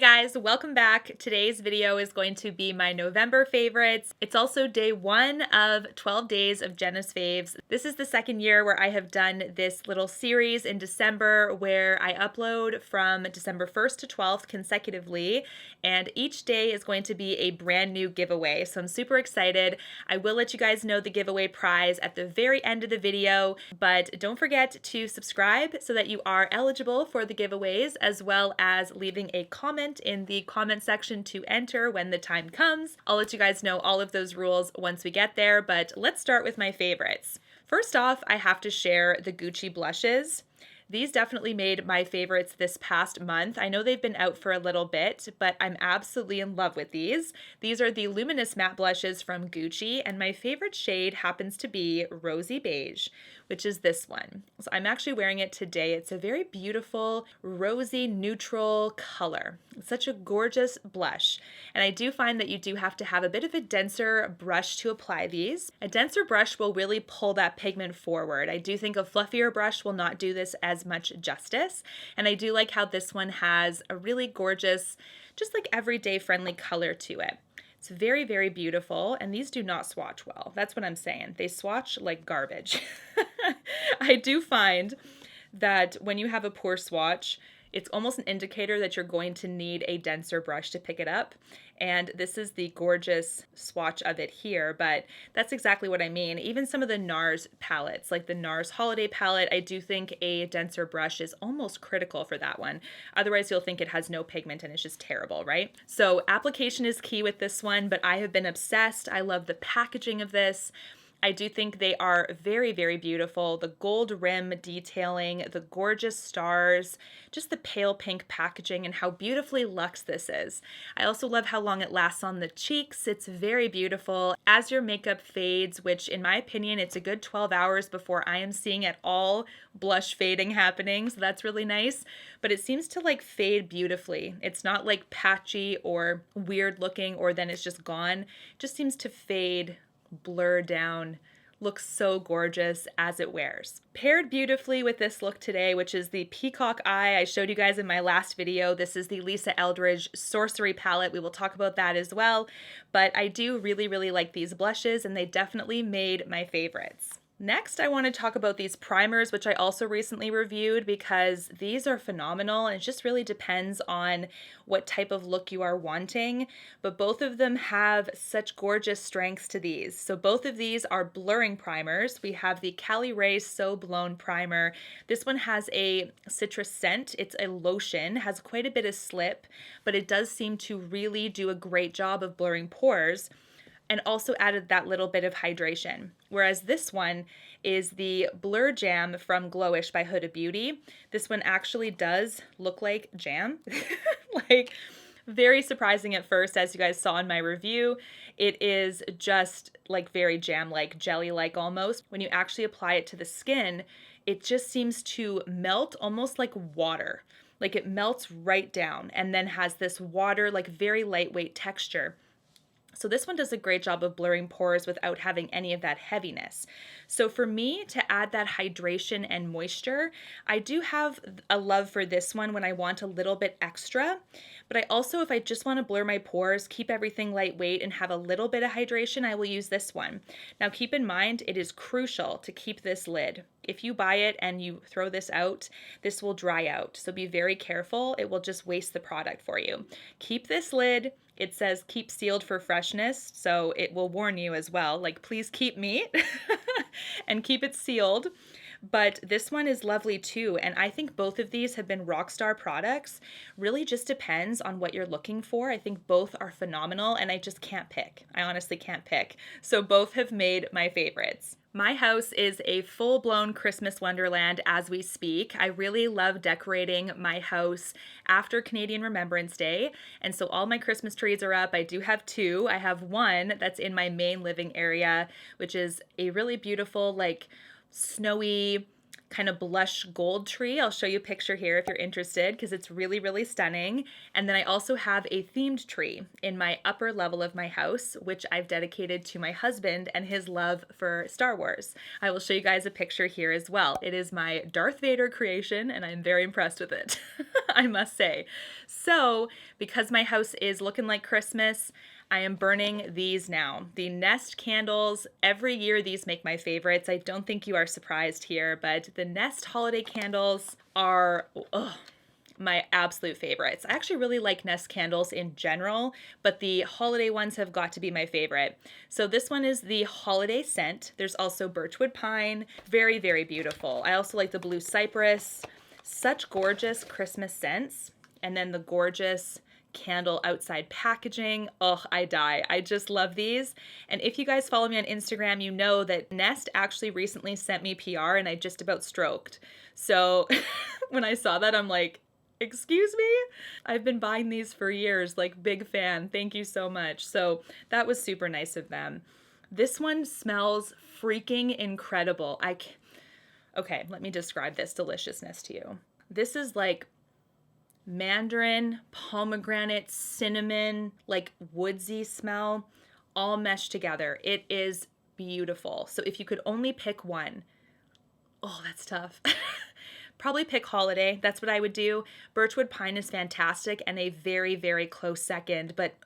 guys, welcome back. Today's video is going to be my November favorites. It's also day 1 of 12 days of Jena's faves. This is the second year where I have done this little series in December where I upload from December 1st to 12th consecutively, and each day is going to be a brand new giveaway. So I'm super excited. I will let you guys know the giveaway prize at the very end of the video, but don't forget to subscribe so that you are eligible for the giveaways, as well as leaving a comment in the comment section to enter when the time comes. I'll let you guys know all of those rules once we get there, but let's start with my favorites. First off, I have to share the Gucci blushes. These definitely made my favorites this past month. I know they've been out for a little bit, but I'm absolutely in love with these. These are the Luminous Matte Blushes from Gucci, and my favorite shade happens to be Rosy Beige, which is this one. So I'm actually wearing it today. It's a very beautiful, rosy, neutral color. It's such a gorgeous blush. And I do find that you do have to have a bit of a denser brush to apply these. A denser brush will really pull that pigment forward. I do think a fluffier brush will not do this as much justice. And I do like how this one has a really gorgeous, just like everyday friendly color to it. It's very, very beautiful, and these do not swatch well. That's what I'm saying. They swatch like garbage. I do find that when you have a poor swatch, it's almost an indicator that you're going to need a denser brush to pick it up. And this is the gorgeous swatch of it here, but that's exactly what I mean. Even some of the NARS palettes, like the NARS Holiday palette, I do think a denser brush is almost critical for that one. Otherwise, you'll think it has no pigment and it's just terrible, right? So application is key with this one, but I have been obsessed. I love the packaging of this. I do think they are very, very beautiful. The gold rim detailing, the gorgeous stars, just the pale pink packaging, and how beautifully luxe this is. I also love how long it lasts on the cheeks. It's very beautiful. As your makeup fades, which in my opinion, it's a good 12 hours before I am seeing at all blush fading happening, so that's really nice. But it seems to like fade beautifully. It's not like patchy or weird looking or then it's just gone. It just seems to fade, blur down, looks so gorgeous as it wears. Paired beautifully with this look today, which is the Peacock Eye I showed you guys in my last video. This is the Lisa Eldridge Sorcery palette. We will talk about that as well, but I do really, really like these blushes, and they definitely made my favorites. Next, I want to talk about these primers, which I also recently reviewed, because these are phenomenal, and it just really depends on what type of look you are wanting, but both of them have such gorgeous strengths to these. So both of these are blurring primers. We have the Cali Ray So Blown Primer. This one has a citrus scent. It's a lotion, has quite a bit of slip, but it does seem to really do a great job of blurring pores, and also added that little bit of hydration. Whereas this one is the Blur Jam from Glowish by Huda Beauty. This one actually does look like jam. Like, very surprising at first, as you guys saw in my review. It is just like very jam-like, jelly-like almost. When you actually apply it to the skin, it just seems to melt almost like water. Like it melts right down and then has this water, like very lightweight texture. So this one does a great job of blurring pores without having any of that heaviness. So for me, to add that hydration and moisture, I do have a love for this one when I want a little bit extra. But I also, if I just want to blur my pores, keep everything lightweight, and have a little bit of hydration, I will use this one. Now keep in mind, it is crucial to keep this lid. If you buy it and you throw this out, this will dry out. So be very careful. It will just waste the product for you. Keep this lid. It says keep sealed for freshness, so it will warn you as well, like please keep me and keep it sealed. But this one is lovely too, and I think both of these have been rockstar products. Really just depends on what you're looking for. I think both are phenomenal, and I just can't pick. I honestly can't pick. So both have made my favorites. My house is a full-blown Christmas wonderland as we speak. I really love decorating my house after Canadian Remembrance Day, and so all my Christmas trees are up. I do have 2. I have one that's in my main living area, which is a really beautiful, like, snowy, kind of blush gold tree. I'll show you a picture here if you're interested because it's really, really stunning. And then I also have a themed tree in my upper level of my house, which I've dedicated to my husband and his love for Star Wars. I will show you guys a picture here as well. It is my Darth Vader creation and I'm very impressed with it, I must say. So because my house is looking like Christmas, I am burning these now. The Nest candles, every year these make my favorites. I don't think you are surprised here, but the Nest holiday candles are my absolute favorites. I actually really like Nest candles in general, but the holiday ones have got to be my favorite. So this one is the holiday scent. There's also birchwood pine, very, very beautiful. I also like the blue cypress, such gorgeous Christmas scents. And then the gorgeous candle outside packaging. Oh, I die. I just love these. And if you guys follow me on Instagram, you know that Nest actually recently sent me PR and I just about stroked. So when I saw that, I'm like, excuse me? I've been buying these for years, like big fan. Thank you so much. So that was super nice of them. This one smells freaking incredible. Okay, let me describe this deliciousness to you. This is like mandarin, pomegranate, cinnamon, like woodsy smell, all meshed together. It is beautiful. So if you could only pick one, oh, that's tough. Probably pick holiday. That's what I would do. Birchwood pine is fantastic and a very, very close second, but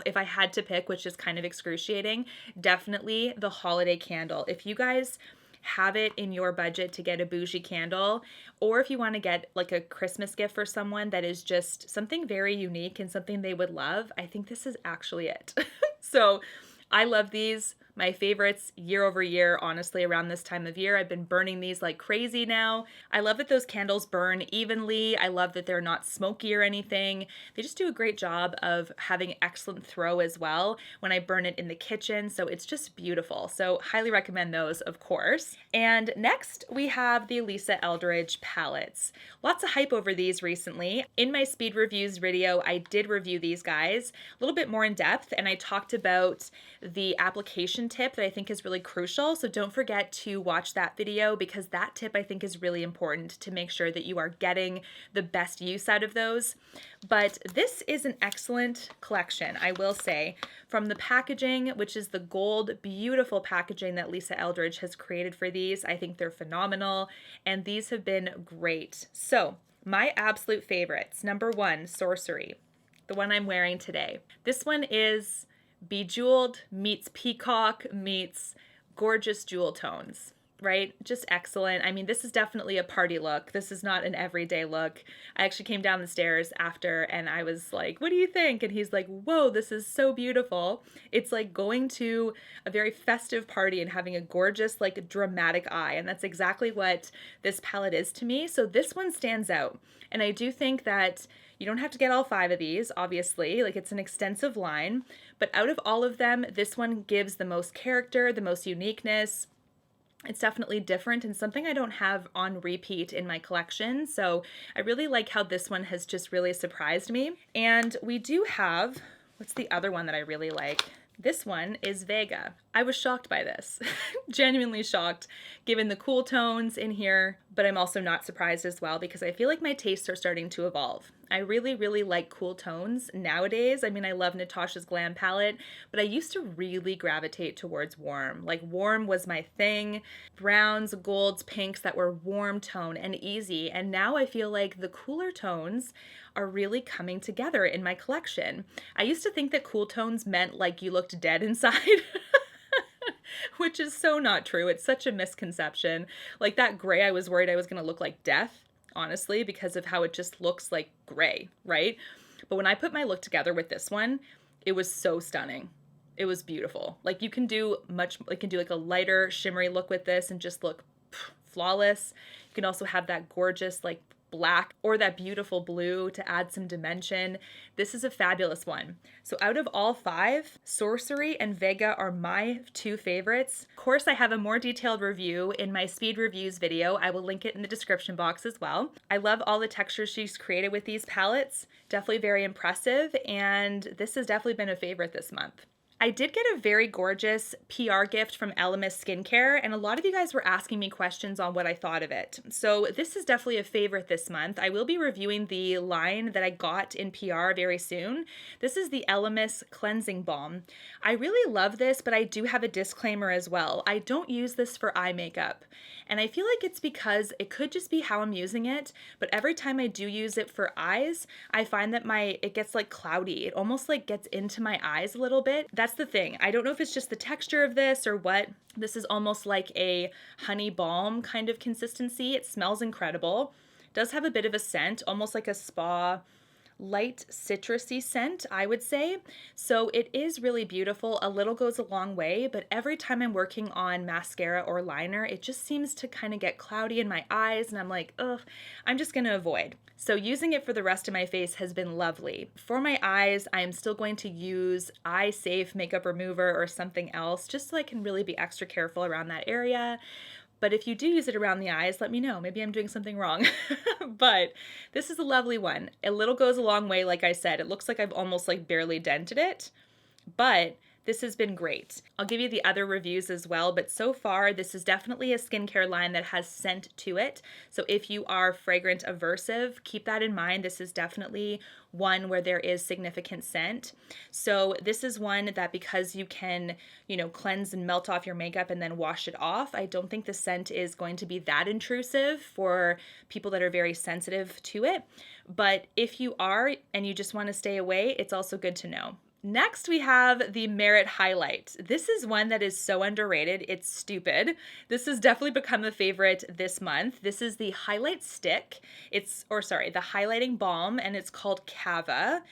if I had to pick, which is kind of excruciating, definitely the holiday candle. If you guys have it in your budget to get a bougie candle, or if you want to get like a Christmas gift for someone that is just something very unique and something they would love, I think this is actually it. So I love these. My favorites year over year, honestly, around this time of year. I've been burning these like crazy now. I love that those candles burn evenly. I love that they're not smoky or anything. They just do a great job of having excellent throw as well when I burn it in the kitchen. So it's just beautiful. So highly recommend those, of course. And next we have the Lisa Eldridge palettes. Lots of hype over these recently. In my speed reviews video, I did review these guys a little bit more in depth, and I talked about the application tip that I think is really crucial. So don't forget to watch that video because that tip I think is really important to make sure that you are getting the best use out of those. But this is an excellent collection, I will say, from the packaging, which is the gold, beautiful packaging that Lisa Eldridge has created for these. I think they're phenomenal, and these have been great. So my absolute favorites, number one, Sorcery, the one I'm wearing today. This one is bejeweled meets peacock meets gorgeous jewel tones, right? Just excellent. I mean, this is definitely a party look. This is not an everyday look. I actually came down the stairs after and I was like, what do you think? And he's like, whoa, this is so beautiful. It's like going to a very festive party and having a gorgeous, like dramatic eye. And that's exactly what this palette is to me. So this one stands out. And I do think that you don't have to get all 5 of these, obviously, like it's an extensive line, but out of all of them, this one gives the most character, the most uniqueness. It's definitely different and something I don't have on repeat in my collection. So I really like how this one has just really surprised me. And we do have, what's the other one that I really like? This one is Vega. I was shocked by this, genuinely shocked, given the cool tones in here, but I'm also not surprised as well because I feel like my tastes are starting to evolve. I really, really like cool tones nowadays. I mean, I love Natasha's Glam palette, but I used to really gravitate towards warm. Like warm was my thing. Browns, golds, pinks that were warm tone and easy. And now I feel like the cooler tones are really coming together in my collection. I used to think that cool tones meant like you looked dead inside. Which is so not true. It's such a misconception. Like that gray, I was worried I was going to look like death, honestly, because of how it just looks like gray, right? But when I put my look together with this one, it was so stunning. It was beautiful. Like you can do like a lighter shimmery look with this and just look flawless. You can also have that gorgeous like black or that beautiful blue to add some dimension. This is a fabulous one. So out of all 5, Sorcery and Vega are my 2 favorites. Of course, I have a more detailed review in my speed reviews video. I will link it in the description box as well. I love all the textures she's created with these palettes. Definitely very impressive, and this has definitely been a favorite this month. I did get a very gorgeous PR gift from Elemis Skincare, and a lot of you guys were asking me questions on what I thought of it. So this is definitely a favorite this month. I will be reviewing the line that I got in PR very soon. This is the Elemis Cleansing Balm. I really love this, but I do have a disclaimer as well. I don't use this for eye makeup, and I feel like it's because it could just be how I'm using it, but every time I do use it for eyes, I find that it gets like cloudy. It almost like gets into my eyes a little bit. That's the thing. I don't know if it's just the texture of this or what. This is almost like a honey balm kind of consistency. It smells incredible. It does have a bit of a scent, almost like a spa, light citrusy scent, I would say. So it is really beautiful. A little goes a long way, but every time I'm working on mascara or liner, it just seems to kind of get cloudy in my eyes, and I'm like, ugh, I'm just gonna avoid. So using it for the rest of my face has been lovely. For my eyes, I am still going to use Eye Safe makeup remover or something else, just so I can really be extra careful around that area. But if you do use it around the eyes, let me know. Maybe I'm doing something wrong. But this is a lovely one. A little goes a long way, like I said. It looks like I've almost like barely dented it, but this has been great. I'll give you the other reviews as well, but so far this is definitely a skincare line that has scent to it. So if you are fragrant aversive, keep that in mind. This is definitely one where there is significant scent. So this is one that, because you can, cleanse and melt off your makeup and then wash it off, I don't think the scent is going to be that intrusive for people that are very sensitive to it. But if you are and you just want to stay away, it's also good to know. Next, we have the Merit Highlight. This is one that is so underrated, it's stupid. This has definitely become a favorite this month. This is the Highlight Stick. The Highlighting Balm, and it's called Cava.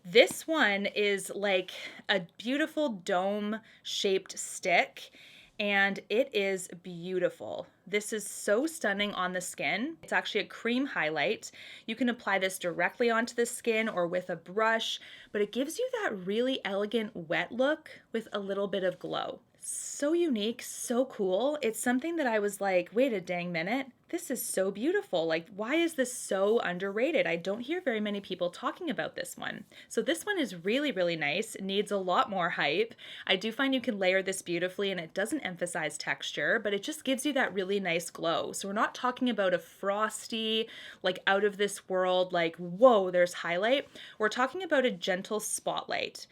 This one is like a beautiful dome-shaped stick, and it is beautiful. This is so stunning on the skin. It's actually a cream highlight. You can apply this directly onto the skin or with a brush, but it gives you that really elegant wet look with a little bit of glow. So unique, so cool. It's something that I was like, wait a dang minute, this is so beautiful. Like, why is this so underrated? I don't hear very many people talking about this one. So this one is really, really nice. It needs a lot more hype. I do find you can layer this beautifully, and it doesn't emphasize texture, but it just gives you that really nice glow. So we're not talking about a frosty, like out of this world, like, whoa, there's highlight. We're talking about a gentle spotlight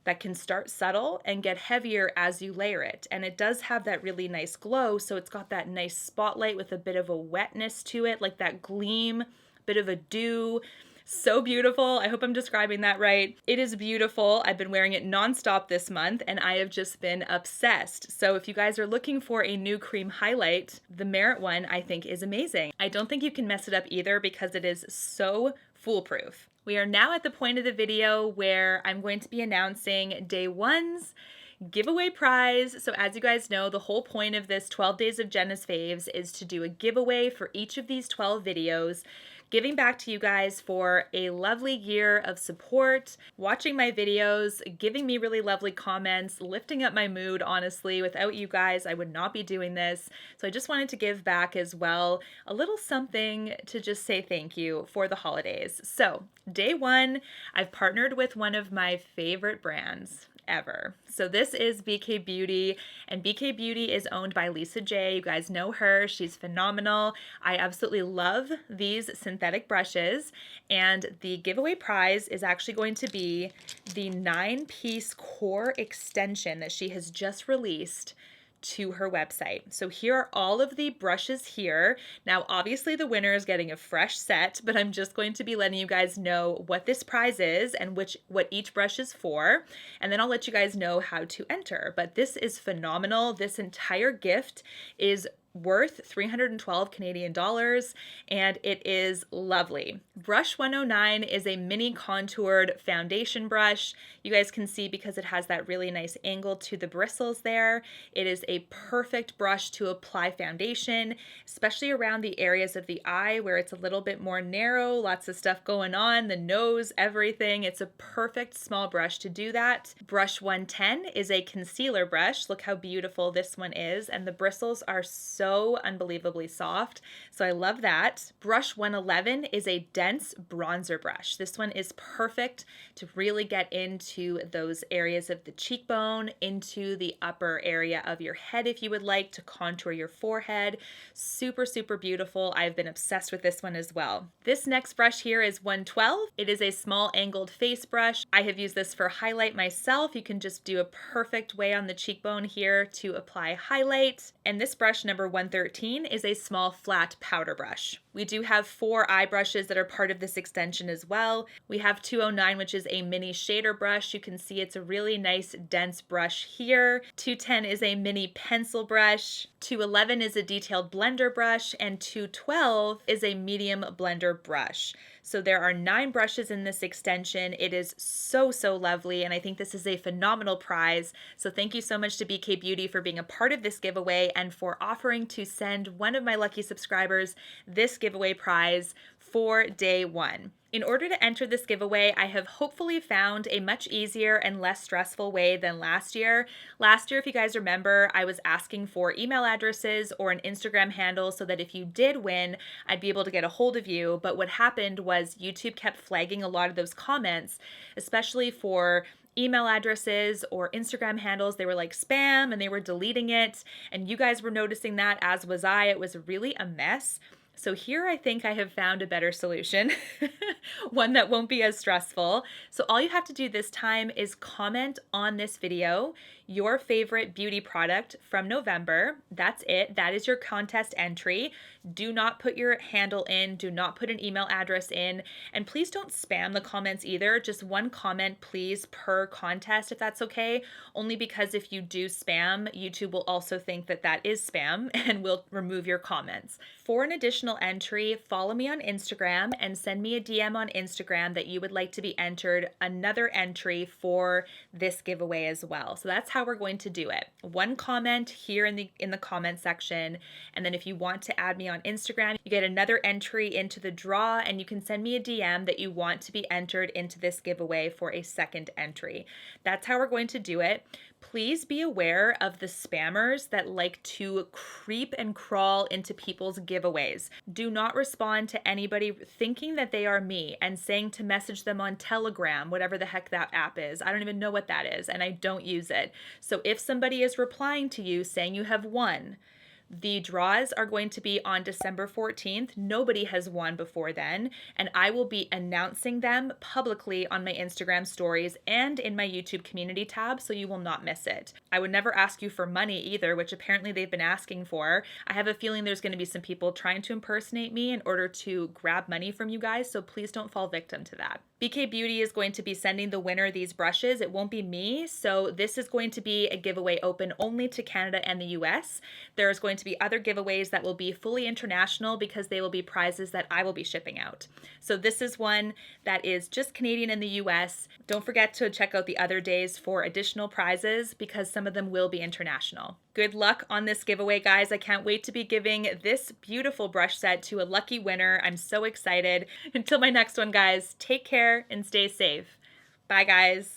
that can start subtle and get heavier as you layer it. And it does have that really nice glow, so it's got that nice spotlight with a bit of a wetness to it, like that gleam, bit of a dew. So beautiful. I hope I'm describing that right. It is beautiful. I've been wearing it nonstop this month, and I have just been obsessed. So if you guys are looking for a new cream highlight, the Merit one I think is amazing. I don't think you can mess it up either because it is so foolproof. We are now at the point of the video where I'm going to be announcing day one's giveaway prize. So as you guys know, the whole point of this 12 days of Jena's Faves is to do a giveaway for each of these 12 videos, giving back to you guys for a lovely year of support, watching my videos, giving me really lovely comments, lifting up my mood. Honestly, without you guys, I would not be doing this. So I just wanted to give back as well, a little something to just say thank you for the holidays. So day one, I've partnered with one of my favorite brands ever. So this is BK Beauty, and BK Beauty is owned by Lisa J. You guys know her. She's phenomenal. I absolutely love these synthetic brushes, and the giveaway prize is actually going to be the 9-piece core extension that she has just released to her website. So here are all of the brushes here. Now, obviously the winner is getting a fresh set, but I'm just going to be letting you guys know what this prize is and what each brush is for, and then I'll let you guys know how to enter. But this is phenomenal. This entire gift is worth 312 Canadian dollars, and it is lovely. Brush 109 is a mini contoured foundation brush. You guys can see because it has that really nice angle to the bristles there. It is a perfect brush to apply foundation, especially around the areas of the eye where it's a little bit more narrow, lots of stuff going on, the nose, everything. It's a perfect small brush to do that. Brush 110 is a concealer brush. Look how beautiful this one is, and the bristles are so so unbelievably soft. So I love that. Brush 111 is a dense bronzer brush. This one is perfect to really get into those areas of the cheekbone, into the upper area of your head if you would like to contour your forehead. Super, super beautiful. I've been obsessed with this one as well. This next brush here is 112. It is a small angled face brush. I have used this for highlight myself. You can just do a perfect way on the cheekbone here to apply highlight. And this brush, number 113, is a small flat powder brush. We do have 4 eye brushes that are part of this extension as well. We have 209, which is a mini shader brush. You can see it's a really nice dense brush here. 210 is a mini pencil brush. 211 is a detailed blender brush, and 212 is a medium blender brush. So there are 9 brushes in this extension. It is so, so lovely, and I think this is a phenomenal prize. So thank you so much to BK Beauty for being a part of this giveaway and for offering to send one of my lucky subscribers this giveaway prize for day 1. In order to enter this giveaway, I have hopefully found a much easier and less stressful way than last year. Last year, if you guys remember, I was asking for email addresses or an Instagram handle so that if you did win, I'd be able to get a hold of you. But what happened was YouTube kept flagging a lot of those comments, especially for email addresses or Instagram handles. They were like spam and they were deleting it. And you guys were noticing that, as was I. It was really a mess. So here I think I have found a better solution, one that won't be as stressful. So all you have to do this time is comment on this video your favorite beauty product from November. That's it. That is your contest entry. Do not put your handle in. Do not put an email address in. And please don't spam the comments either. Just one comment, please, per contest, if that's okay. Only because if you do spam, YouTube will also think that that is spam and will remove your comments. For an additional entry, follow me on Instagram and send me a DM on Instagram that you would like to be entered another entry for this giveaway as well. So that's how we're going to do it. One comment here in the comment section, and then if you want to add me on Instagram, you get another entry into the draw, and you can send me a DM that you want to be entered into this giveaway for a second entry. That's how we're going to do it. Please be aware of the spammers that like to creep and crawl into people's giveaways. Do not respond to anybody thinking that they are me and saying to message them on Telegram, whatever the heck that app is. I don't even know what that is, and I don't use it. So if somebody is replying to you saying you have won, the draws are going to be on December 14th. Nobody has won before then, and I will be announcing them publicly on my Instagram stories and in my YouTube community tab, so you will not miss it. I would never ask you for money either, which apparently they've been asking for. I have a feeling there's going to be some people trying to impersonate me in order to grab money from you guys, so please don't fall victim to that. BK Beauty is going to be sending the winner these brushes. It won't be me, so this is going to be a giveaway open only to Canada and the US. There's going to be other giveaways that will be fully international because they will be prizes that I will be shipping out. So this is one that is just Canadian and the US. Don't forget to check out the other days for additional prizes because some of them will be international. Good luck on this giveaway, guys. I can't wait to be giving this beautiful brush set to a lucky winner. I'm so excited. Until my next one, guys, take care and stay safe. Bye, guys.